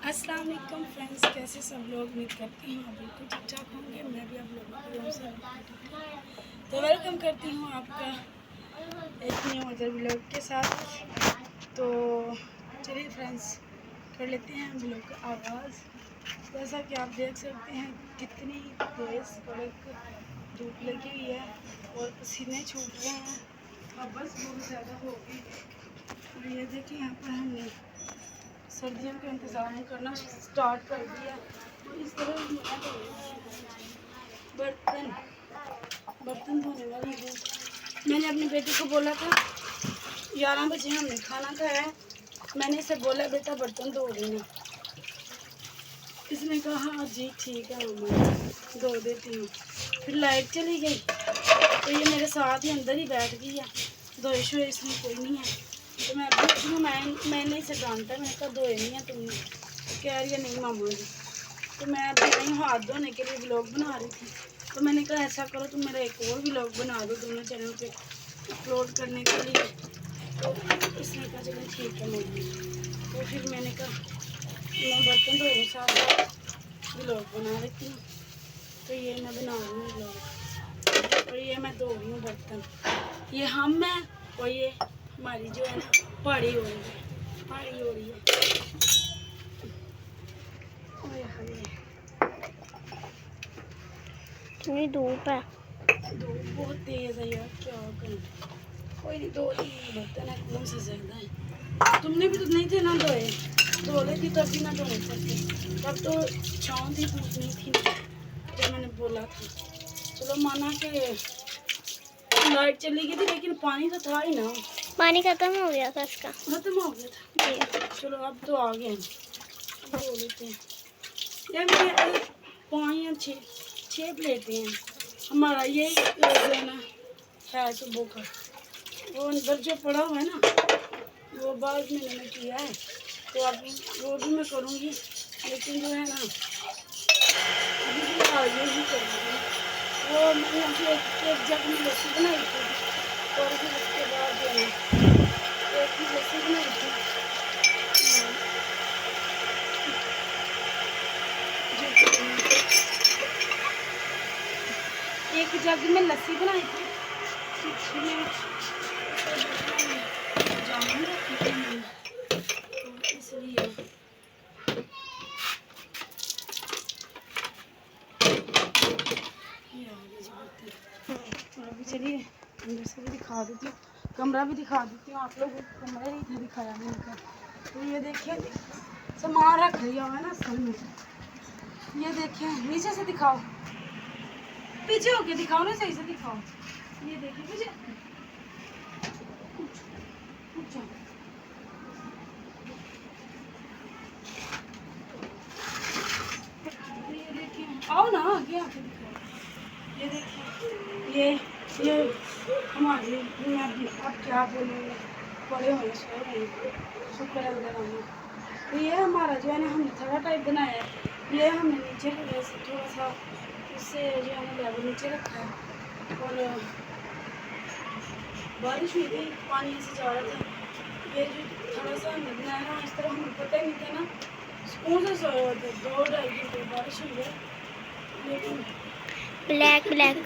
अस्सलाम वालेकुम फ्रेंड्स, कैसे सब लोग। उम्मीद करती हूँ आप बिल्कुल ठीक ठाक होंगे। मैं भी आप लोगों को दुआ से तो वेलकम करती हूँ आपका एक न्यू अदर ब्लॉग के साथ। तो चलिए फ्रेंड्स, कर लेते हैं ब्लॉग का आगाज़। जैसा कि आप देख सकते हैं कितनी तेज़ कड़क धूप लगी हुई है और पसीने छूट रहे हैं और बस बहुत ज़्यादा हो गई। और ये देखिए यहाँ पर हमने सर्दियों का इंतज़ाम करना स्टार्ट कर दिया। तो इस तरह बर्तन बर्तन धोने वाली हूँ। मैंने अपनी बेटी को बोला था 11 बजे हमने खाना खाया है। मैंने इसे बोला बेटा बर्तन धो देना। इसने कहा हाँ जी ठीक है मम्मा धो देती हूँ। फिर लाइट चली गई तो ये मेरे साथ ही अंदर ही बैठ गई है। धोए शुए इसमें कोई नहीं है। तो मैं अभी मैंने इसे डांटा, मैंने कहा धोए नहीं है तुमने। कह रही है नहीं मामा जी। तो मैं अभी कहीं हाथ धोने के लिए व्लॉग बना रही थी। तो मैंने कहा ऐसा करो तुम मेरा एक और व्लॉग बना दो दोनों चैनल पे अपलोड करने के लिए। तो इसने कहा चलो ठीक है मम्मी। तो फिर मैंने कहा मैं बर्तन धोने साथ व्लॉग बना लेती हूँ। तो ये मैं बना रही हूँ व्लॉग और ये मैं धो रही हूँ बर्तन। ये हम हैं और ये हमारी जो है ना पहाड़ी हो रही है, पहाड़ी हो रही है। कितनी धूप है, धूप बहुत तेज है यार, क्या करूं। कोई नहीं, दो ही बर्तन है, कौन सा ज्यादा है। तुमने भी तो नहीं थे ना धोए, धो लेती तब भी ना धोने सकते। तब तो छाँव थी, धूप नहीं थी जब मैंने बोला था। चलो माना कि लाइट चली गई थी लेकिन पानी तो था ही ना। पानी खत्म हो गया था इसका। खत्म हो गया था। चलो अब तो आ गए, धो लेते हैं। यार मेरे 5 या 6 प्लेटें हैं। हमारा यही जो है ना है सुबह का, वो अंदर जो पड़ा हुआ है ना वो बाद में मैंने किया है। तो अभी वो भी मैं करूँगी, लेकिन जो है ना अभी भी आगे ही करूँगी। वो मैंने अभी एक जग में लस्सी बनाई थी और फिर उसके बाद जो है एक ही लस्सी बनाई थी। एक जग में लस्सी बनाई थी, जामुन रखी थी मैंने, तो इसलिए और अभी चलिए अंदर से भी दिखा देती हूँ, कमरा भी दिखा देती हूँ आप लोगों को। कमरा ही इधर दिखाया मैंने इनका। तो ये देखिए सामान रख लिया हुआ है ना असल में। ये देखिए नीचे से दिखाओ, पीछे होके दिखाओ ना, सही से दिखाओ। ये देखिए पीछे ये देखिए, आओ ना आगे आके दिखाओ। ये देखिए ये हमारे अब क्या बोलेंगे, बड़े हुए सोए हुए शुक्र है उधर। तो ये हमारा जो है ना हमने थोड़ा टाइप बनाया है। ये हमने नीचे थोड़ा सा उससे जो है ना लेवल नीचे रखा है। और बारिश हुई थी, पानी ऐसे जा रहा था। ये जो थोड़ा सा हमने बनाया ना इस तरह हमें पता ही नहीं था ना कौन सा सोया हुआ था। 2-2.5 घंटे बारिश हुई है लेकिन ब्लैक ब्लैक